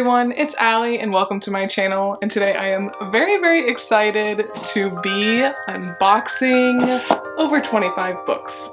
everyone, it's Allie and welcome to my channel, and today I am very excited to be unboxing over 25 books.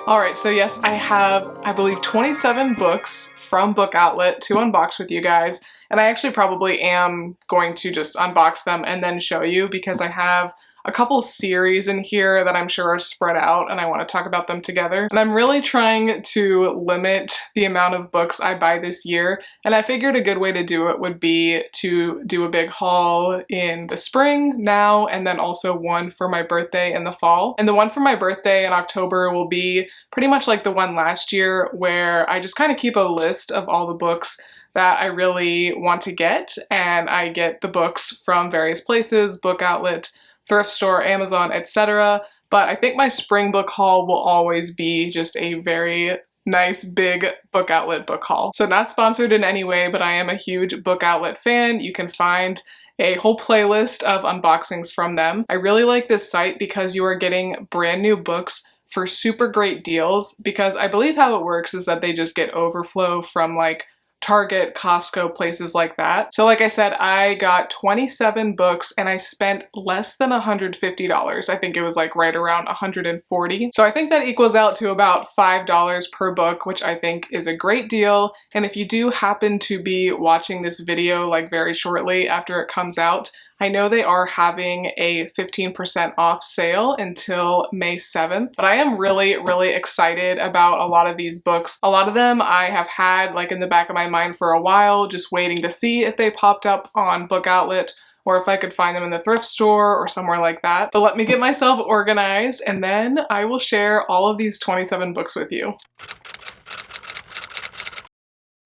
Alright, so yes, I have, I believe, 27 books from Book Outlet to unbox with you guys, and I actually probably am going to just unbox them and then show you because I have a couple series in here that I'm sure are spread out and I want to talk about them together. And I'm really trying to limit the amount of books I buy this year, and I figured a good way to do it would be to do a big haul in the spring now and then also one for my birthday in the fall. And the one for my birthday in October will be pretty much like the one last year, where I just kind of keep a list of all the books that I really want to get, and I get the books from various places, Book Outlet, thrift store, Amazon, etc. But I think my spring book haul will always be just a very nice big Book Outlet book haul. So not sponsored in any way, but I am a huge Book Outlet fan. You can find a whole playlist of unboxings from them. I really like this site because you are getting brand new books for super great deals, because I believe how it works is that they just get overflow from like Target, Costco, places like that. So like I said, I got 27 books and I spent less than $150. I think it was like right around $140. So I think that equals out to about $5 per book, which I think is a great deal. And if you do happen to be watching this video like very shortly after it comes out, I know they are having a 15% off sale until May 7th, but I am really excited about a lot of these books. A lot of them I have had like in the back of my mind for a while, just waiting to see if they popped up on Book Outlet or if I could find them in the thrift store or somewhere like that. But let me get myself organized and then I will share all of these 27 books with you.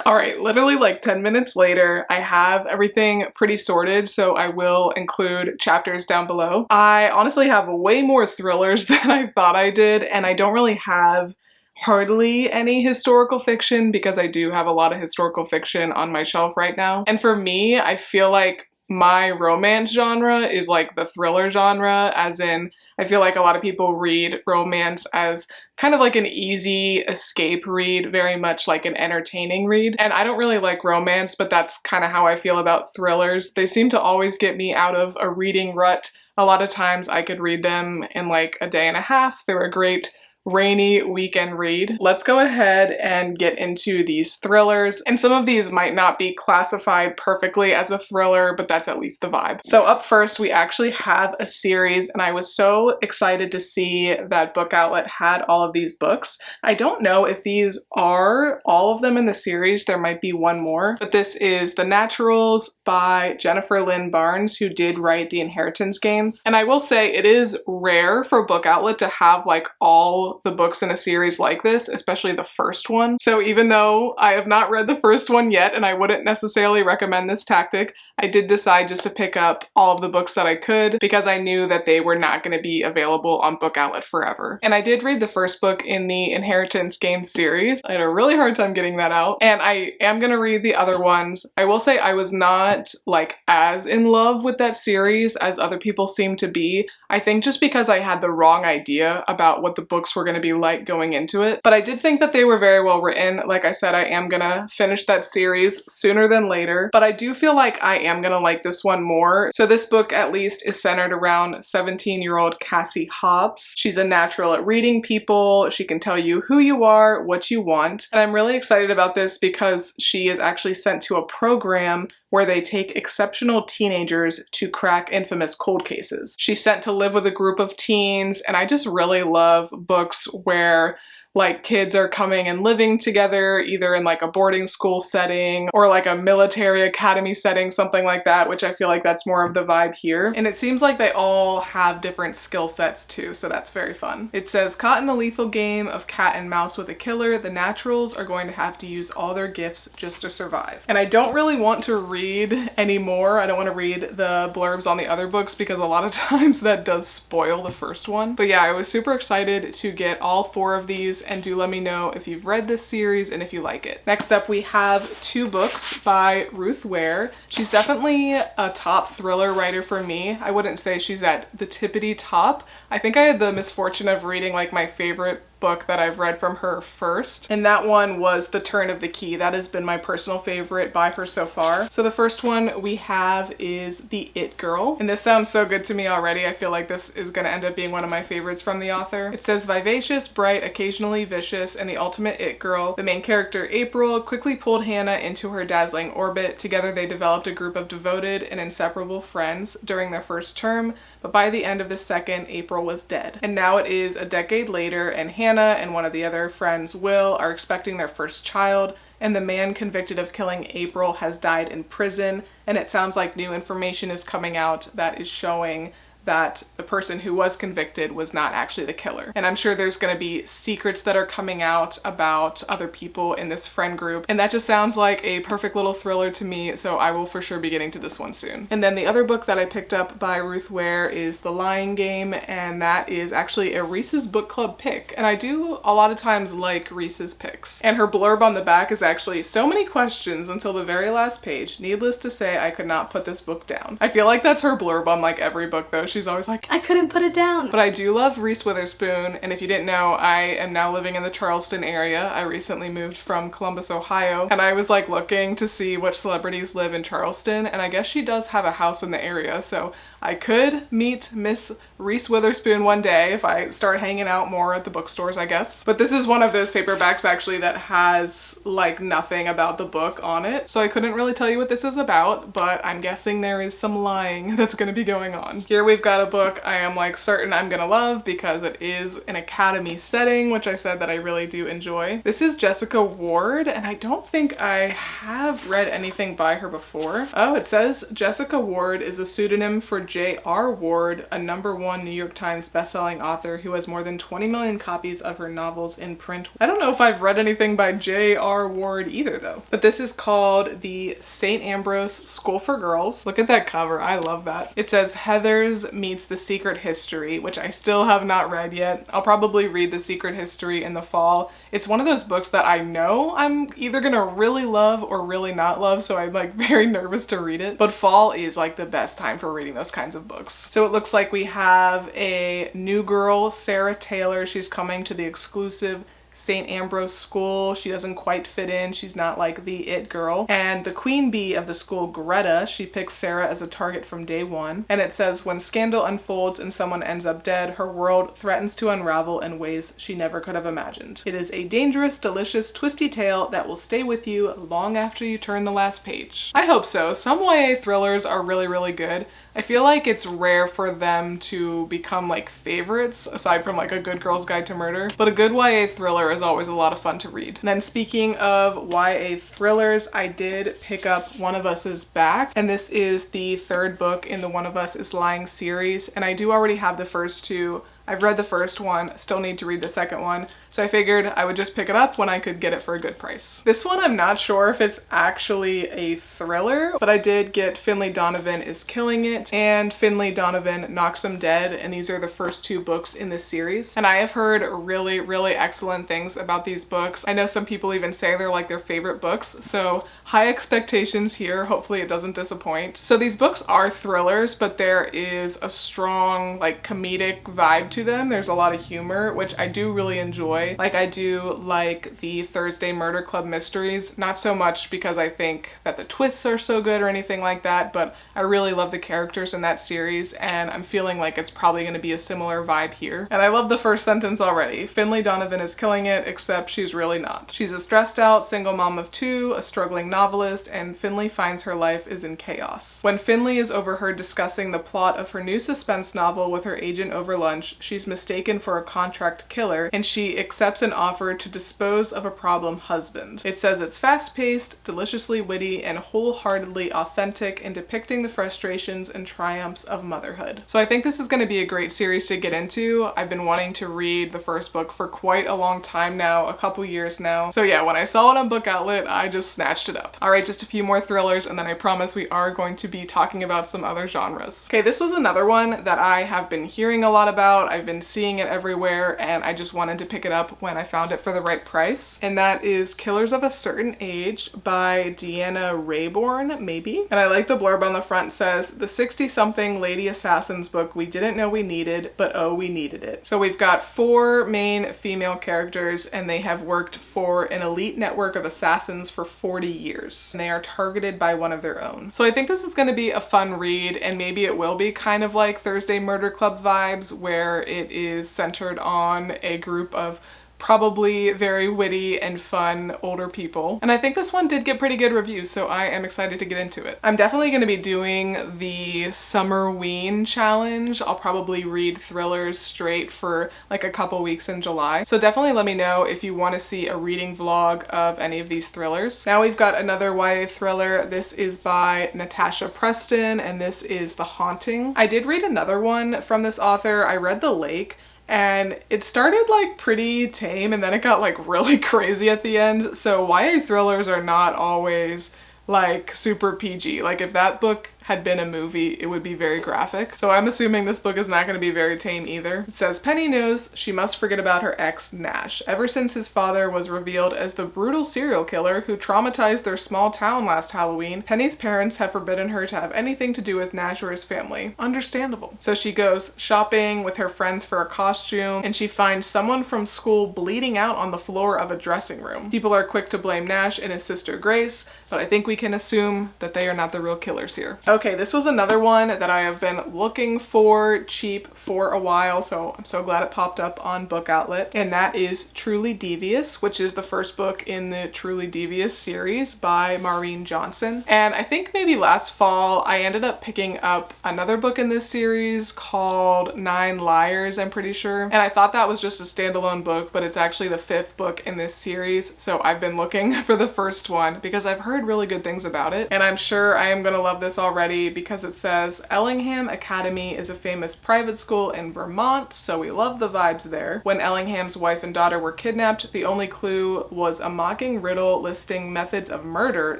Alright, literally like 10 minutes later, I have everything pretty sorted, so I will include chapters down below. I honestly have way more thrillers than I thought I did, and I don't really have hardly any historical fiction because I do have a lot of historical fiction on my shelf right now. And for me, I feel like my romance genre is like the thriller genre, as in I feel like a lot of people read romance as kind of like an easy escape read, very much like an entertaining read. And I don't really like romance, but that's kind of how I feel about thrillers. They seem to always get me out of a reading rut. A lot of times I could read them in like a day and a half. They're a great rainy weekend read. Let's go ahead and get into these thrillers, and some of these might not be classified perfectly as a thriller, but that's at least the vibe. So up first, we actually have a series, and I was so excited to see that Book Outlet had all of these books. I don't know if these are all of them in the series, there might be one more, but this is The Naturals by Jennifer Lynn Barnes, who did write the Inheritance games. And I will say it is rare for Book Outlet to have like all the books in a series like this, especially the first one. So even though I have not read the first one yet and I wouldn't necessarily recommend this tactic, I did decide just to pick up all of the books that I could because I knew that they were not going to be available on Book Outlet forever. And I did read the first book in the Inheritance Games series. I had a really hard time getting that out, and I am going to read the other ones. I will say I was not like as in love with that series as other people seem to be. I think just because I had the wrong idea about what the books were going to be like going into it. But I did think that they were very well written. Like I said, I am gonna finish that series sooner than later, but I do feel like I am gonna like this one more. So this book at least is centered around 17-year-old Cassie Hobbs. She's a natural at reading people. She can tell you who you are, what you want. And I'm really excited about this because she is actually sent to a program where they take exceptional teenagers to crack infamous cold cases. She's sent to live with a group of teens, and I just really love books where like kids are coming and living together, either in like a boarding school setting or like a military academy setting, something like that, which I feel like that's more of the vibe here. And it seems like they all have different skill sets too, so that's very fun. It says, caught in a lethal game of cat and mouse with a killer, the Naturals are going to have to use all their gifts just to survive. And I don't really want to read anymore. I don't want to read the blurbs on the other books because a lot of times that does spoil the first one. But yeah, I was super excited to get all 4 of these, and do let me know if you've read this series and if you like it. Next up, we have 2 books by Ruth Ware. She's definitely a top thriller writer for me. I wouldn't say she's at the tippity top. I think I had the misfortune of reading like my favorite book that I've read from her first, and that one was The Turn of the Key. That has been my personal favorite by her so far. So the first one we have is The It Girl, and this sounds so good to me already. I feel like this is going to end up being one of my favorites from the author. It says, vivacious, bright, occasionally vicious, and the ultimate it girl, the main character April quickly pulled Hannah into her dazzling orbit. Together they developed a group of devoted and inseparable friends during their first term, but by the end of the second, April was dead. And now it is a decade later, and Hannah and one of the other friends, Will, are expecting their first child, and the man convicted of killing April has died in prison, and it sounds like new information is coming out that is showing that the person who was convicted was not actually the killer. And I'm sure there's gonna be secrets that are coming out about other people in this friend group, and that just sounds like a perfect little thriller to me, so I will for sure be getting to this one soon. And then the other book that I picked up by Ruth Ware is The Lying Game, and that is actually a Reese's Book Club pick, and I do a lot of times like Reese's picks. And her blurb on the back is actually, so many questions until the very last page. Needless to say, I could not put this book down. I feel like that's her blurb on like every book though. She's always like, I couldn't put it down. But I do love Reese Witherspoon, and if you didn't know, I am now living in the Charleston area. I recently moved from Columbus, Ohio, and I was like looking to see what celebrities live in Charleston, and I guess she does have a house in the area, so I could meet Miss Reese Witherspoon one day if I start hanging out more at the bookstores, I guess. But this is one of those paperbacks actually that has like nothing about the book on it, so I couldn't really tell you what this is about, but I'm guessing there is some lying that's gonna be going on. Here we've got a book I am like certain I'm gonna love because it is an academy setting, which I said that I really do enjoy. This is Jessica Ward, and I don't think I have read anything by her before. Oh, it says Jessica Ward is a pseudonym for J.R. Ward, a #1 New York Times bestselling author who has more than 20 million copies of her novels in print. I don't know if I've read anything by J.R. Ward either though. But this is called the St. Ambrose School for Girls. Look at that cover, I love that. It says Heathers meets The Secret History, which I still have not read yet. I'll probably read The Secret History in the fall. It's one of those books that I know I'm either gonna really love or really not love, so I'm like very nervous to read it. But fall is like the best time for reading those kinds of books. So it looks like we have a new girl, Sarah Taylor. She's coming to the exclusive St. Ambrose school. She doesn't quite fit in. She's not like the it girl. And the queen bee of the school, Greta, she picks Sarah as a target from day one. And it says, when scandal unfolds and someone ends up dead, her world threatens to unravel in ways she never could have imagined. It is a dangerous, delicious, twisty tale that will stay with you long after you turn the last page. I hope so. Some YA thrillers are really, really good. I feel like it's rare for them to become like favorites, aside from like A Good Girl's Guide to Murder, but a good YA thriller is always a lot of fun to read. And then speaking of YA thrillers, I did pick up One of Us Is Back, and this is the third book in the One of Us Is Lying series, and I do already have the first two. I've read the first one, still need to read the second one, so I figured I would just pick it up when I could get it for a good price. This one I'm not sure if it's actually a thriller, but I did get Finley Donovan Is Killing It and Finley Donovan Knocks 'Em Dead, and these are the first two books in this series. And I have heard really, really excellent things about these books. I know some people even say they're like their favorite books, so high expectations here. Hopefully it doesn't disappoint. So these books are thrillers, but there is a strong like comedic vibe to them. There's a lot of humor, which I do really enjoy. Like I do like the Thursday Murder Club mysteries, not so much because I think that the twists are so good or anything like that, but I really love the characters in that series, and I'm feeling like it's probably going to be a similar vibe here. And I love the first sentence already. Finley Donovan is killing it, except she's really not. She's a stressed out single mom of two, a struggling novelist, and Finley finds her life is in chaos. When Finley is overheard discussing the plot of her new suspense novel with her agent over lunch, she's mistaken for a contract killer, and she accepts an offer to dispose of a problem husband. It says it's fast-paced, deliciously witty, and wholeheartedly authentic in depicting the frustrations and triumphs of motherhood. So I think this is going to be a great series to get into. I've been wanting to read the first book for quite a long time now, a couple years now. So yeah, when I saw it on Book Outlet, I just snatched it up. Alright, just a few more thrillers, and then I promise we are going to be talking about some other genres. Okay, this was another one that I have been hearing a lot about. I've been seeing it everywhere, and I just wanted to pick it up up when I found it for the right price. And that is Killers of a Certain Age by Deanna Rayborn, maybe. And I like the blurb on the front. Says, the 60-something lady assassins book we didn't know we needed, but oh, we needed it. So we've got 4 main female characters, and they have worked for an elite network of assassins for 40 years. And they are targeted by one of their own. So I think this is going to be a fun read, and maybe it will be kind of like Thursday Murder Club vibes, where it is centered on a group of probably very witty and fun older people. And I think this one did get pretty good reviews, so I am excited to get into it. I'm definitely going to be doing the Summerween challenge. I'll probably read thrillers straight for like a couple weeks in July. So definitely let me know if you want to see a reading vlog of any of these thrillers. Now we've got another YA thriller. This is by Natasha Preston, and this is The Haunting. I did read another one from this author. I read The Lake, and it started like pretty tame and then it got like really crazy at the end. So YA thrillers are not always like super PG. Like if that book had been a movie, it would be very graphic. So I'm assuming this book is not going to be very tame either. It says, Penny knows she must forget about her ex, Nash. Ever since his father was revealed as the brutal serial killer who traumatized their small town last Halloween, Penny's parents have forbidden her to have anything to do with Nash or his family. Understandable. So she goes shopping with her friends for a costume, and she finds someone from school bleeding out on the floor of a dressing room. People are quick to blame Nash and his sister Grace, but I think we can assume that they are not the real killers here. Okay, this was another one that I have been looking for cheap for a while, so I'm so glad it popped up on Book Outlet, and that is Truly Devious, which is the first book in the Truly Devious series by Maureen Johnson. And I think maybe last fall I ended up picking up another book in this series called 9 Liars, I'm pretty sure, and I thought that was just a standalone book, but it's actually the 5th book in this series, so I've been looking for the first one because I've heard really good things about it, and I'm sure I am gonna love this already because it says Ellingham Academy is a famous private school in Vermont, so we love the vibes there. When Ellingham's wife and daughter were kidnapped, the only clue was a mocking riddle listing methods of murder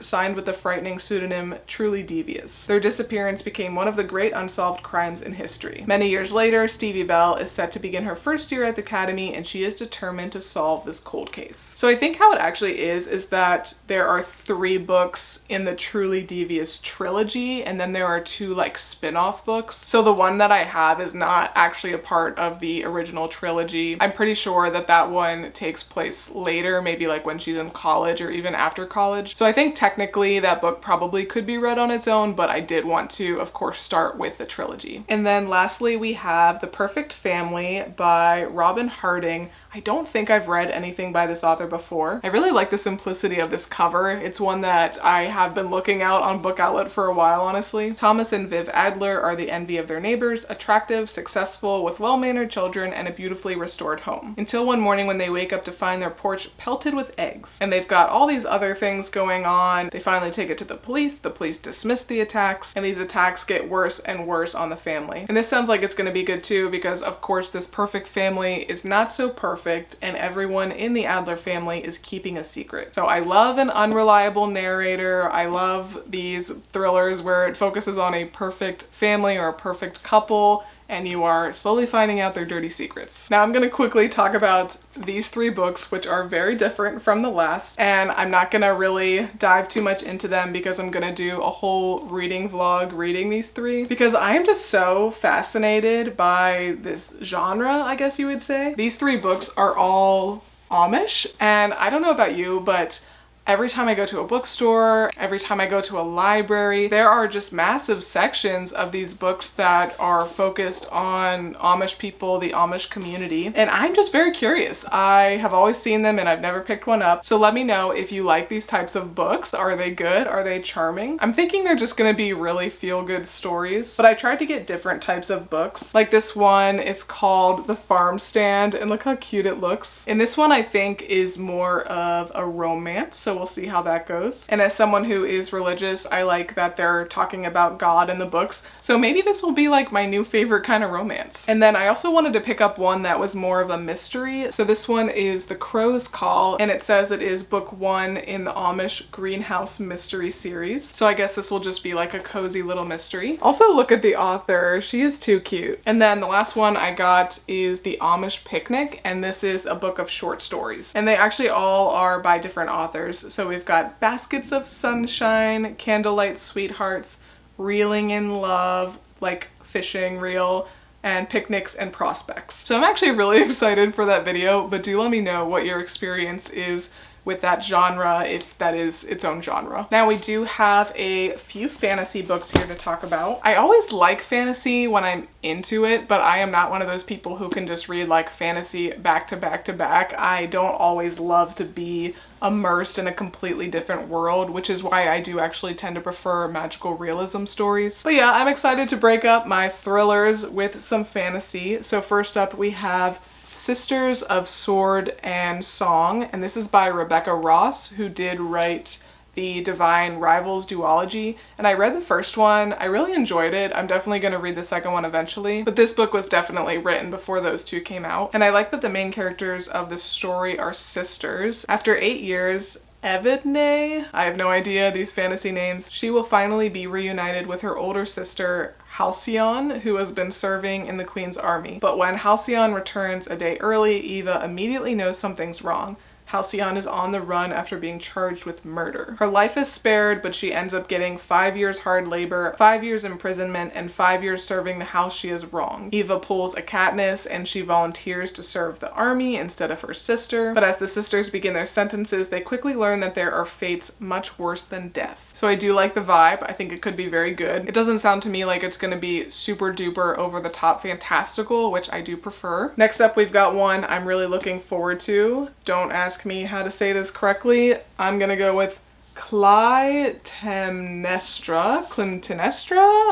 signed with the frightening pseudonym Truly Devious. Their disappearance became one of the great unsolved crimes in history. Many years later, Stevie Bell is set to begin her first year at the academy, and she is determined to solve this cold case. So I think how it actually is that there are 3 books in the Truly Devious trilogy, and then there are 2 like spin-off books. So the one that I have is not actually a part of the original trilogy. I'm pretty sure that that one takes place later, maybe like when she's in college or even after college. So I think technically that book probably could be read on its own, but I did want to, of course, start with the trilogy. And then lastly, we have The Perfect Family by Robin Harding. I don't think I've read anything by this author before. I really like the simplicity of this cover. It's one that I have been looking out on Book Outlet for a while, honestly. Thomas and Viv Adler are the envy of their neighbors, attractive, successful, with well-mannered children and a beautifully restored home. Until one morning when they wake up to find their porch pelted with eggs. And they've got all these other things going on. They finally take it to the police dismiss the attacks, and these attacks get worse and worse on the family. And this sounds like it's gonna be good too, because of course this perfect family is not so perfect, and everyone in the Adler family is keeping a secret. So I love an unreliable narrator. I love these thrillers where it focuses on a perfect family or a perfect couple, and you are slowly finding out their dirty secrets. Now I'm gonna quickly talk about these 3 books, which are very different from the last, and I'm not gonna really dive too much into them because I'm gonna do a whole reading vlog reading these 3, because I am just so fascinated by this genre, I guess you would say. These 3 books are all Amish, and I don't know about you, but every time I go to a bookstore, every time I go to a library, there are just massive sections of these books that are focused on Amish people, the Amish community, and I'm just very curious. I have always seen them and I've never picked one up, so let me know if you like these types of books. Are they good? Are they charming? I'm thinking they're just gonna be really feel-good stories, but I tried to get different types of books. Like this one is called The Farm Stand, and look how cute it looks. And this one I think is more of a romance, so so we'll see how that goes. And as someone who is religious, I like that they're talking about God in the books, so maybe this will be like my new favorite kind of romance. And then I also wanted to pick up one that was more of a mystery. So this one is The Crow's Call, and it says it is book 1 in the Amish Greenhouse mystery series. So I guess this will just be like a cozy little mystery. Also look at the author, she is too cute. And then the last one I got is The Amish Picnic, and this is a book of short stories. And they actually all are by different authors. So we've got Baskets of Sunshine, Candlelight Sweethearts, Reeling in Love, like fishing reel, and Picnics and Prospects. So I'm actually really excited for that video, but do let me know what your experience is with that genre, if that is its own genre. Now we do have a few fantasy books here to talk about. I always like fantasy when I'm into it, but I am not one of those people who can just read like fantasy back to back to back. I don't always love to be immersed in a completely different world, which is why I do actually tend to prefer magical realism stories. But yeah, I'm excited to break up my thrillers with some fantasy. So first up we have Sisters of Sword and Song, and this is by Rebecca Ross, who did write the Divine Rivals duology, and I read the first one. I really enjoyed it. I'm definitely going to read the second one eventually, but this book was definitely written before those two came out. And I like that the main characters of this story are sisters. After 8 years, Evidne, I have no idea these fantasy names, she will finally be reunited with her older sister Halcyon, who has been serving in the Queen's army. But when Halcyon returns a day early, Eva immediately knows something's wrong. Halcyon is on the run after being charged with murder. Her life is spared, but she ends up getting 5 years hard labor, 5 years imprisonment, and 5 years serving the house she has wronged. Eva pulls a Katniss and she volunteers to serve the army instead of her sister. But as the sisters begin their sentences, they quickly learn that there are fates much worse than death. So I do like the vibe. I think it could be very good. It doesn't sound to me like it's going to be super duper over the top fantastical, which I do prefer. Next up, we've got one I'm really looking forward to. Don't ask me how to say this correctly. I'm gonna go with Clytemnestra,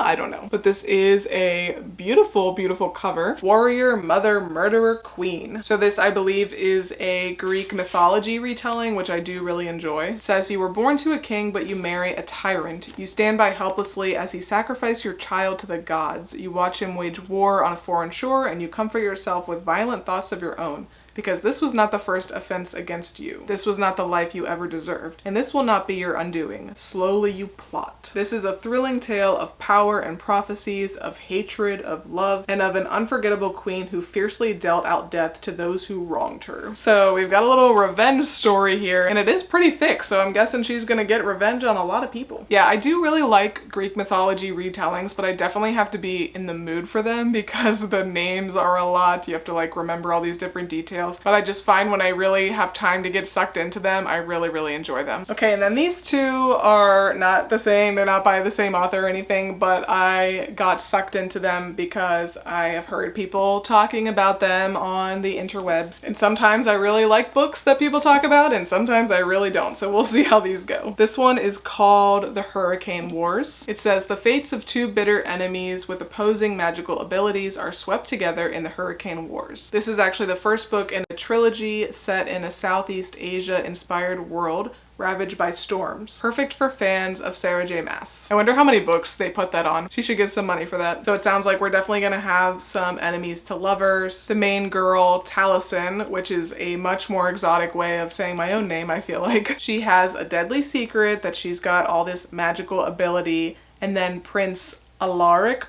I don't know. But this is a beautiful, beautiful cover. Warrior, Mother, Murderer, Queen. So this, I believe, is a Greek mythology retelling, which I do really enjoy. It says, you were born to a king, but you marry a tyrant. You stand by helplessly as he sacrifices your child to the gods. You watch him wage war on a foreign shore, and you comfort yourself with violent thoughts of your own. Because this was not the first offense against you. This was not the life you ever deserved. And this will not be your undoing. Slowly you plot. This is a thrilling tale of power and prophecies, of hatred, of love, and of an unforgettable queen who fiercely dealt out death to those who wronged her. So we've got a little revenge story here, and it is pretty thick, so I'm guessing she's gonna get revenge on a lot of people. Yeah, I do really like Greek mythology retellings, but I definitely have to be in the mood for them because the names are a lot. You have to like remember all these different details. But I just find when I really have time to get sucked into them, I really, really enjoy them. Okay, and then these two are not the same. They're not by the same author or anything, but I got sucked into them because I have heard people talking about them on the interwebs. And sometimes I really like books that people talk about, and sometimes I really don't. So we'll see how these go. This one is called The Hurricane Wars. It says, the fates of two bitter enemies with opposing magical abilities are swept together in the Hurricane Wars. This is actually the first book in a trilogy set in a Southeast Asia inspired world ravaged by storms. Perfect for fans of Sarah J. Maas. I wonder how many books they put that on. She should get some money for that. So it sounds like we're definitely gonna have some enemies to lovers. The main girl, Taliesin, which is a much more exotic way of saying my own name, I feel like. She has a deadly secret that she's got all this magical ability, and then Prince Alaric,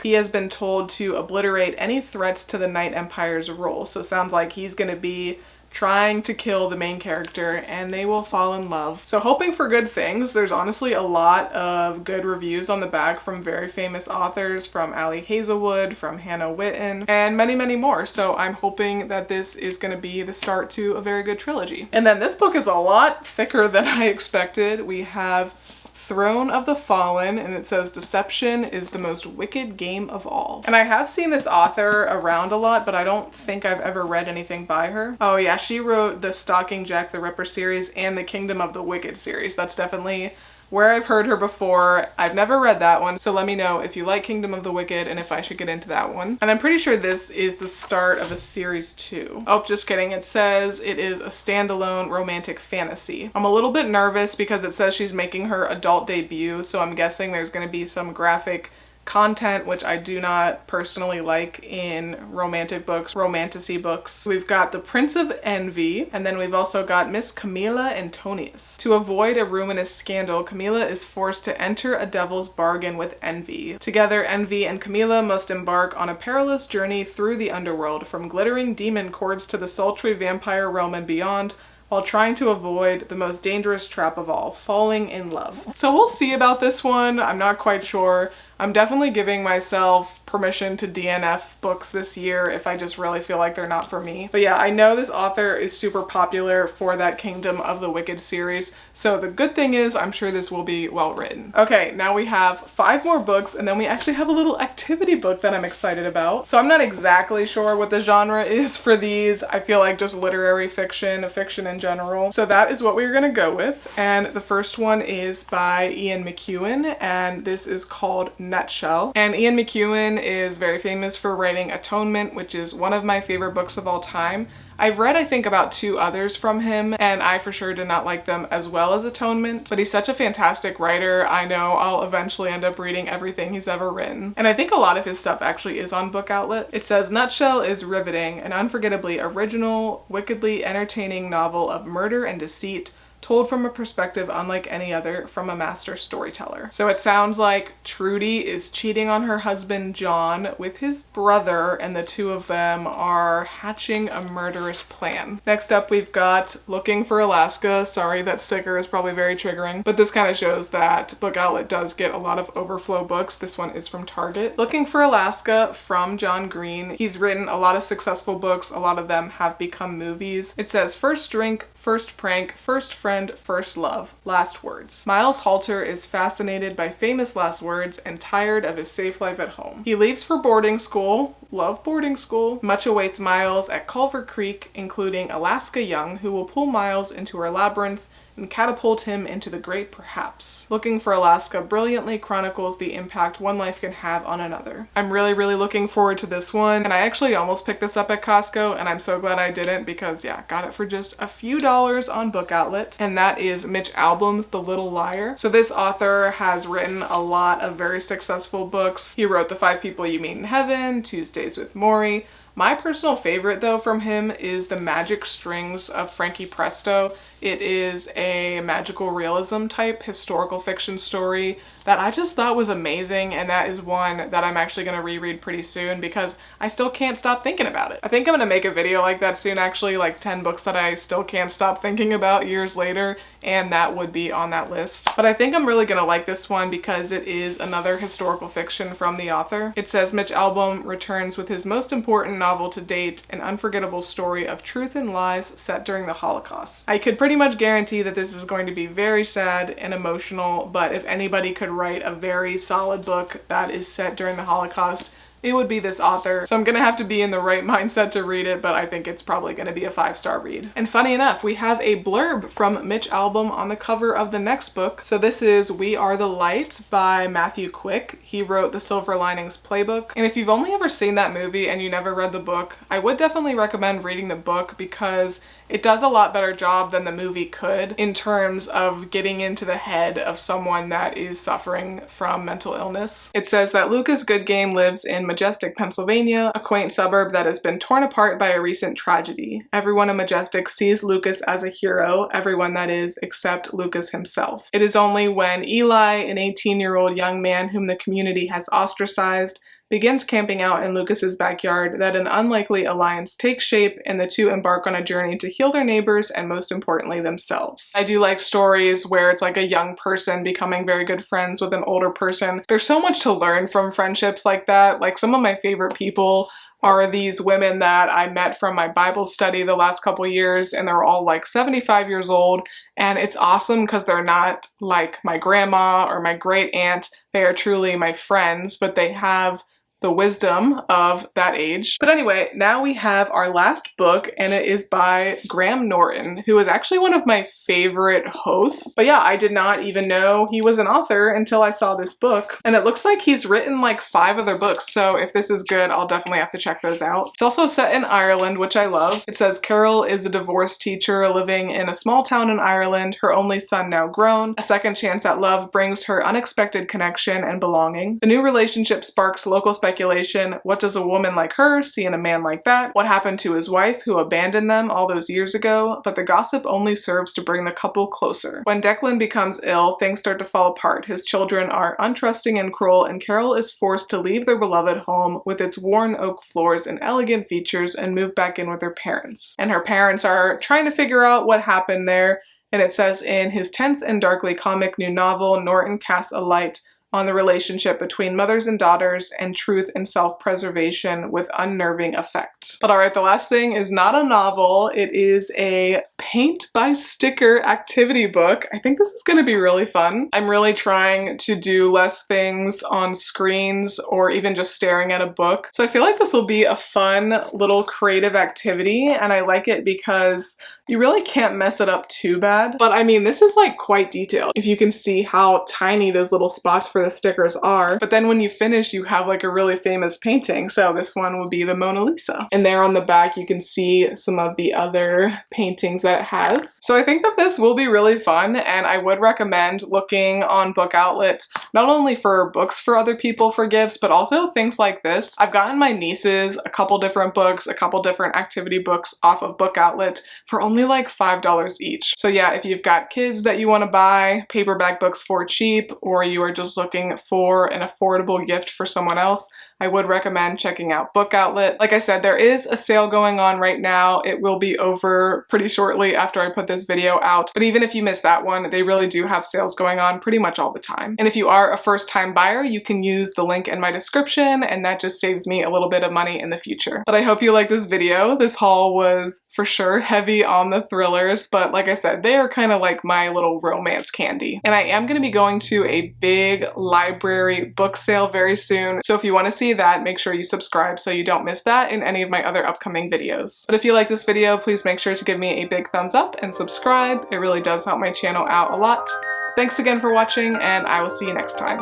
he has been told to obliterate any threats to the Night Empire's rule. So it sounds like he's gonna be trying to kill the main character and they will fall in love. So hoping for good things. There's honestly a lot of good reviews on the back from very famous authors, from Ali Hazelwood, from Hannah Witten, and many, many more. So I'm hoping that this is gonna be the start to a very good trilogy. And then this book is a lot thicker than I expected. We have Throne of the Fallen, and it says deception is the most wicked game of all. And I have seen this author around a lot, but I don't think I've ever read anything by her. Oh yeah, she wrote the Stalking Jack the Ripper series and the Kingdom of the Wicked series. That's definitely Where I've Heard Her Before. I've never read that one, so let me know if you like Kingdom of the Wicked and if I should get into that one. And I'm pretty sure this is the start of a series 2. Oh, just kidding. It says it is a standalone romantic fantasy. I'm a little bit nervous because it says she's making her adult debut, so I'm guessing there's going to be some graphic content, which I do not personally like in romantic books, romantasy books. We've got The Prince of Envy, and then we've also got Miss Camilla Antonius. To avoid a ruinous scandal, Camilla is forced to enter a devil's bargain with Envy. Together, Envy and Camilla must embark on a perilous journey through the underworld, from glittering demon courts to the sultry vampire realm and beyond, while trying to avoid the most dangerous trap of all, falling in love. So we'll see about this one. I'm not quite sure. I'm definitely giving myself permission to DNF books this year if I just really feel like they're not for me. But yeah, I know this author is super popular for that Kingdom of the Wicked series, so the good thing is I'm sure this will be well written. Okay, now we have 5 more books, and then we actually have a little activity book that I'm excited about. So I'm not exactly sure what the genre is for these. I feel like just literary fiction, fiction in general. So that is what we're gonna go with. And the first one is by Ian McEwan, and this is called Nutshell. And Ian McEwan is very famous for writing Atonement, which is one of my favorite books of all time. I've read, I think, about 2 others from him, and I for sure did not like them as well as Atonement, but he's such a fantastic writer. I know I'll eventually end up reading everything he's ever written. And I think a lot of his stuff actually is on Book Outlet. It says, Nutshell is riveting, an unforgettably original, wickedly entertaining novel of murder and deceit, told from a perspective unlike any other from a master storyteller. So it sounds like Trudy is cheating on her husband John with his brother, and the 2 of them are hatching a murderous plan. Next up, we've got Looking for Alaska. Sorry, that sticker is probably very triggering, but this kind of shows that Book Outlet does get a lot of overflow books. This one is from Target. Looking for Alaska from John Green. He's written a lot of successful books. A lot of them have become movies. It says, first drink, first prank, first friend, first love, last words. Miles Halter is fascinated by famous last words and tired of his safe life at home. He leaves for boarding school. Love boarding school. Much awaits Miles at Culver Creek, including Alaska Young, who will pull Miles into her labyrinth and catapult him into the great perhaps. Looking for Alaska brilliantly chronicles the impact one life can have on another. I'm really looking forward to this one, and I actually almost picked this up at Costco, and I'm so glad I didn't because yeah, got it for just a few dollars on Book Outlet, and that is Mitch Albom's The Little Liar. So this author has written a lot of very successful books. He wrote The 5 People You Meet in Heaven, Tuesdays with Morrie. My personal favorite though from him is The Magic Strings of Frankie Presto. It is a magical realism type historical fiction story that I just thought was amazing, and that is one that I'm actually going to reread pretty soon because I still can't stop thinking about it. I think I'm going to make a video like that soon actually, like 10 books that I still can't stop thinking about years later, and that would be on that list. But I think I'm really going to like this one because it is another historical fiction from the author. It says Mitch Albom returns with his most important novel to date, an unforgettable story of truth and lies set during the Holocaust. I could pretty much guarantee that this is going to be very sad and emotional, but if anybody could write a very solid book that is set during the Holocaust, it would be this author. So I'm gonna have to be in the right mindset to read it, but I think it's probably gonna be a 5-star read. And funny enough, we have a blurb from Mitch Albom on the cover of the next book. So this is We Are the Light by Matthew Quick. He wrote the Silver Linings Playbook. And if you've only ever seen that movie and you never read the book, I would definitely recommend reading the book because it does a lot better job than the movie could in terms of getting into the head of someone that is suffering from mental illness. It says that Lucas Goodgame lives in Majestic, Pennsylvania, a quaint suburb that has been torn apart by a recent tragedy. Everyone in Majestic sees Lucas as a hero, everyone that is, except Lucas himself. It is only when Eli, an 18-year-old young man whom the community has ostracized, begins camping out in Lucas's backyard that an unlikely alliance takes shape and the two embark on a journey to heal their neighbors and most importantly themselves. I do like stories where it's like a young person becoming very good friends with an older person. There's so much to learn from friendships like that. Like some of my favorite people are these women that I met from my Bible study the last couple years, and they're all like 75 years old, and it's awesome because they're not like my grandma or my great aunt. They are truly my friends, but they have the wisdom of that age. But anyway, now we have our last book, and it is by Graham Norton, who is actually one of my favorite hosts. But yeah, I did not even know he was an author until I saw this book. And it looks like he's written like 5 other books, so if this is good, I'll definitely have to check those out. It's also set in Ireland, which I love. It says Carol is a divorced teacher living in a small town in Ireland, her only son now grown. A second chance at love brings her unexpected connection and belonging. The new relationship sparks local speculation. What does a woman like her see in a man like that? What happened to his wife who abandoned them all those years ago? But the gossip only serves to bring the couple closer. When Declan becomes ill, things start to fall apart. His children are untrusting and cruel, and Carol is forced to leave their beloved home with its worn oak floors and elegant features and move back in with her parents. And her parents are trying to figure out what happened there. And it says, in his tense and darkly comic new novel, Norton casts a light on the relationship between mothers and daughters and truth and self-preservation with unnerving effect. But alright, the last thing is not a novel. It is a paint by sticker activity book. I think this is going to be really fun. I'm really trying to do less things on screens or even just staring at a book. So I feel like this will be a fun little creative activity, and I like it because you really can't mess it up too bad. But I mean, this is like quite detailed. If you can see how tiny those little spots for the stickers are. But then when you finish, you have like a really famous painting. So this one would be the Mona Lisa. And there on the back, you can see some of the other paintings that it has. So I think that this will be really fun, and I would recommend looking on Book Outlet, not only for books for other people for gifts, but also things like this. I've gotten my nieces a couple different books, a couple different activity books off of Book Outlet for only like $5 each. So yeah, if you've got kids that you want to buy paperback books for cheap, or you are just looking for an affordable gift for someone else, I would recommend checking out Book Outlet. Like I said, there is a sale going on right now. It will be over pretty shortly after I put this video out. But even if you missed that one, they really do have sales going on pretty much all the time. And if you are a first-time buyer, you can use the link in my description, and that just saves me a little bit of money in the future. But I hope you like this video. This haul was for sure heavy on the thrillers, but like I said, they are kind of like my little romance candy. And I am going to be going to a big library book sale very soon. So if you want to see that, make sure you subscribe so you don't miss that in any of my other upcoming videos. But if you like this video, please make sure to give me a big thumbs up and subscribe. It really does help my channel out a lot. Thanks again for watching, and I will see you next time.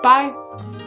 Bye!